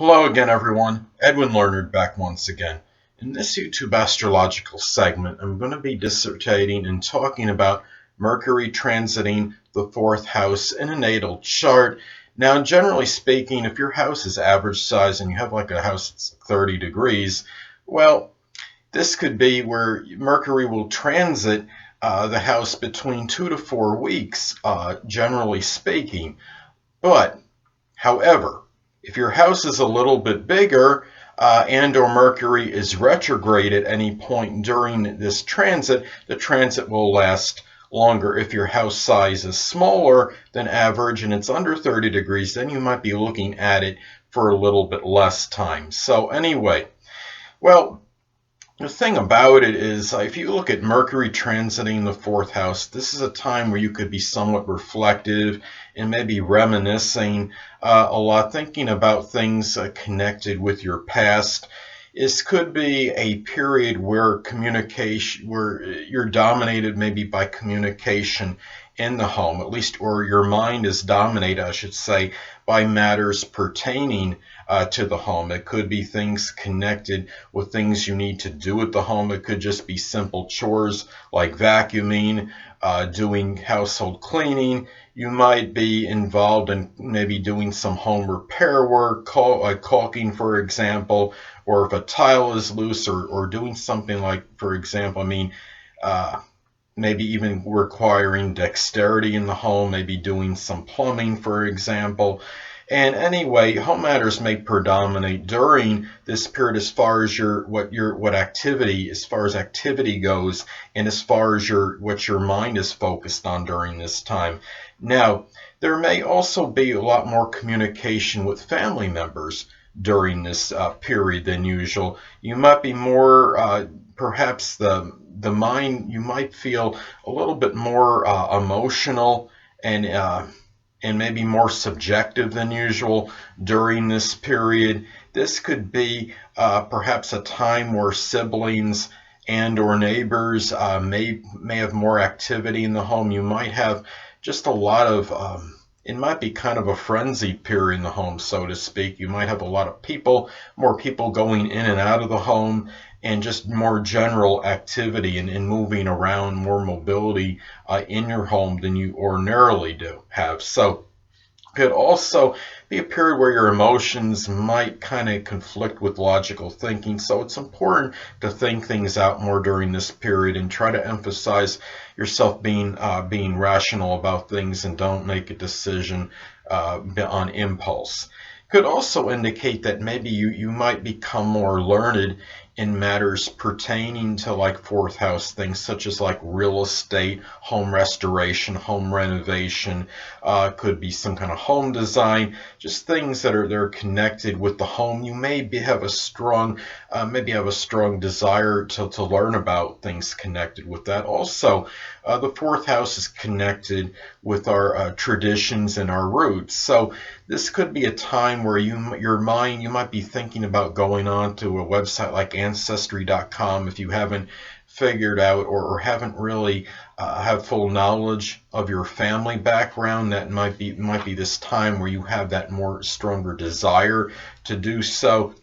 Hello again, everyone. Edwin Lerner back once again. In this YouTube astrological segment, I'm going to be dissertating and talking about Mercury transiting the fourth house in a natal chart. Now, generally speaking, if your house is average size and you have like a house that's 30 degrees, well, this could be where Mercury will transit the house between 2 to 4 weeks, generally speaking. But however, if your house is a little bit bigger and or Mercury is retrograde at any point during this transit, the transit will last longer. If your house size is smaller than average and it's under 30 degrees, then you might be looking at it for a little bit less time. So anyway, well, the thing about it is, if you look at Mercury transiting the fourth house, this is a time where you could be somewhat reflective and maybe reminiscing a lot, thinking about things connected with your past. This could be a period where where you're dominated maybe by communication in the home, at least, or your mind is dominated, I should say, by matters pertaining to the home. It could be things connected with things you need to do at the home. It could just be simple chores like vacuuming, doing household cleaning. You might be involved in maybe doing some home repair work, caulking, for example, or if a tile is loose, or doing something like, for example, uh, maybe even requiring dexterity in the home, maybe doing some plumbing, for example. And anyway, home matters may predominate during this period as far as what activity, as far as activity goes, and as far as what your mind is focused on during this time. Now, there may also be a lot more communication with family members during this period than usual. You might be more, perhaps the mind, you might feel a little bit more emotional and maybe more subjective than usual during this period. This could be perhaps a time where siblings and or neighbors may have more activity in the home. You might have just a lot of it might be kind of a frenzy period in the home, so to speak. You might have a lot of people, more people going in and out of the home, and just more general activity and moving around, more mobility in your home than you ordinarily do have. So could also be a period where your emotions might kind of conflict with logical thinking. So it's important to think things out more during this period and try to emphasize yourself being rational about things and don't make a decision on impulse. Could also indicate that maybe you might become more learned in matters pertaining to like fourth house things such as like real estate, home restoration, home renovation, could be some kind of home design, just things that are connected with the home. You have a strong desire to learn about things connected with that. Also, the fourth house is connected with our traditions and our roots. So this could be a time where you might be thinking about going on to a website like Ancestry.com if you haven't figured out or haven't really have full knowledge of your family background. That might be this time where you have that more stronger desire to do so.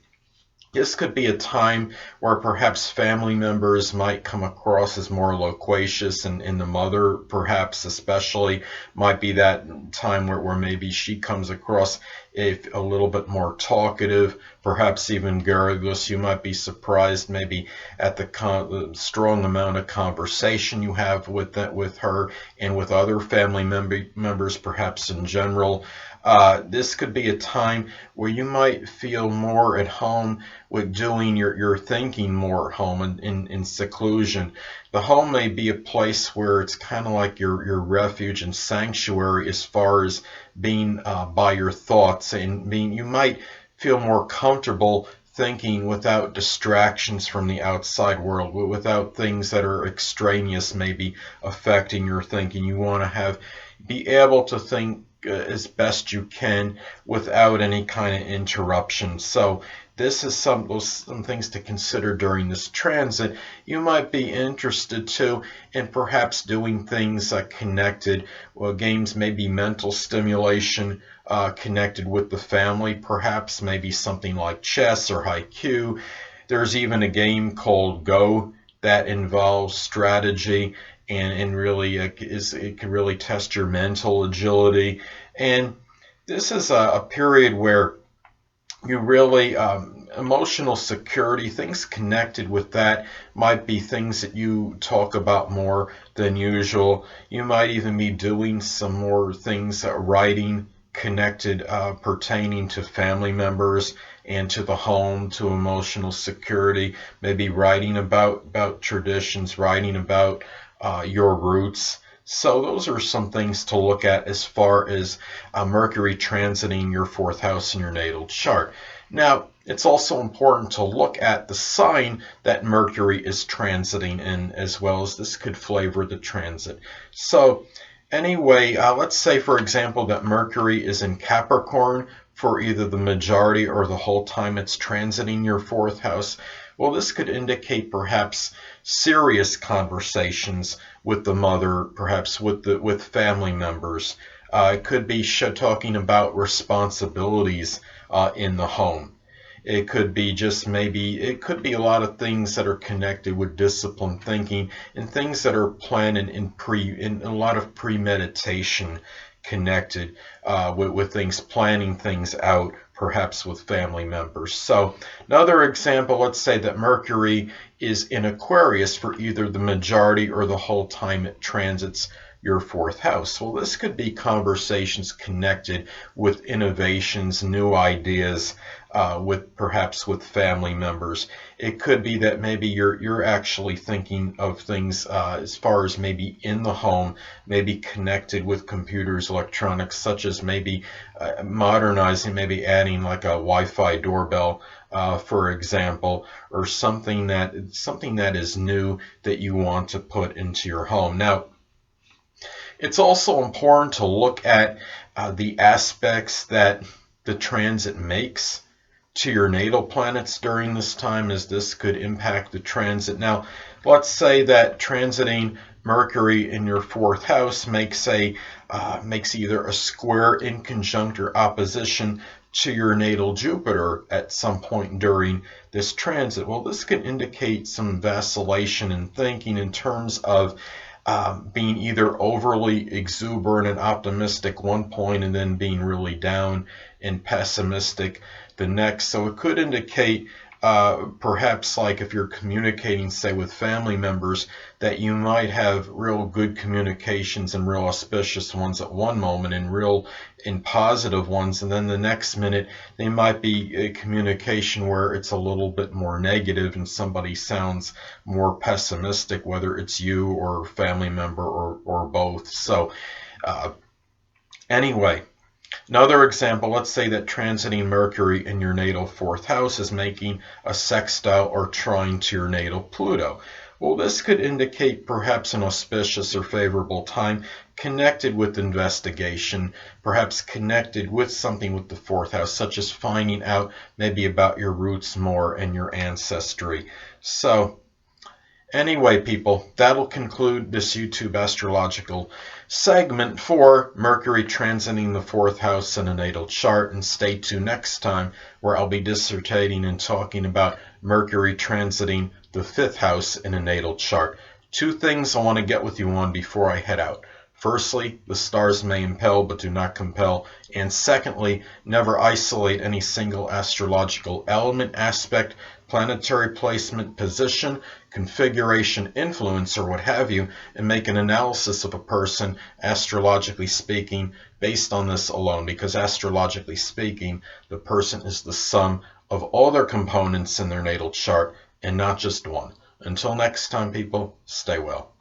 This could be a time where perhaps family members might come across as more loquacious, and the mother, perhaps especially, might be that time where maybe she comes across a little bit more talkative, perhaps even garrulous. You might be surprised maybe at the strong amount of conversation you have with her and with other family members, perhaps in general. This could be a time where you might feel more at home with doing your thinking more at home in seclusion. The home may be a place where it's kind of like your refuge and sanctuary as far as being by your thoughts, and you might feel more comfortable thinking without distractions from the outside world, without things that are extraneous maybe affecting your thinking. You want to be able to think as best you can without any kind of interruption. So this is some things to consider during this transit. You might be interested too in perhaps doing things connected. Well, games may be mental stimulation connected with the family, perhaps maybe something like chess or haiku. There's even a game called Go that involves strategy and really it can really test your mental agility. And this is a period where you really emotional security, things connected with that might be things that you talk about more than usual. You might even be doing some more things, writing connected, pertaining to family members and to the home, to emotional security. Maybe writing about traditions, writing about your roots. So those are some things to look at as far as Mercury transiting your fourth house in your natal chart. Now, it's also important to look at the sign that Mercury is transiting in, as well as this could flavor the transit. So anyway, let's say, for example, that Mercury is in Capricorn for either the majority or the whole time it's transiting your fourth house. Well, this could indicate perhaps serious conversations with the mother, perhaps with family members. It could be talking about responsibilities in the home. It could be just maybe, it could be a lot of things that are connected with disciplined thinking and things that are planned in a lot of premeditation connected with things, planning things out, perhaps with family members. So another example, let's say that Mercury is in Aquarius for either the majority or the whole time it transits your fourth house. Well, this could be conversations connected with innovations, new ideas, perhaps with family members. It could be that maybe you're actually thinking of things as far as maybe in the home, maybe connected with computers, electronics, such as maybe modernizing, maybe adding like a Wi-Fi doorbell, for example, or something that is new that you want to put into your home. Now, it's also important to look at the aspects that the transit makes to your natal planets during this time, as this could impact the transit. Now, let's say that transiting Mercury in your fourth house makes either a square, inconjunct, or opposition to your natal Jupiter at some point during this transit. Well, this can indicate some vacillation in thinking in terms of being either overly exuberant and optimistic one point and then being really down and pessimistic the next. So it could indicate perhaps like if you're communicating, say, with family members, that you might have real good communications and real auspicious ones at one moment and positive ones, and then the next minute they might be a communication where it's a little bit more negative and somebody sounds more pessimistic, whether it's you or a family member or both. So anyway, another example, let's say that transiting Mercury in your natal fourth house is making a sextile or trine to your natal Pluto. Well, this could indicate perhaps an auspicious or favorable time connected with investigation, perhaps connected with something with the fourth house, such as finding out maybe about your roots more and your ancestry. So anyway, people, that'll conclude this YouTube astrological segment for Mercury transiting the fourth house in a natal chart. And stay tuned next time, where I'll be dissertating and talking about Mercury transiting the fifth house in a natal chart. Two things I want to get with you on before I head out. Firstly, the stars may impel but do not compel. And secondly, never isolate any single astrological element, aspect, planetary placement, position, configuration, influence, or what have you, and make an analysis of a person, astrologically speaking, based on this alone. Because astrologically speaking, the person is the sum of all their components in their natal chart and not just one. Until next time, people, stay well.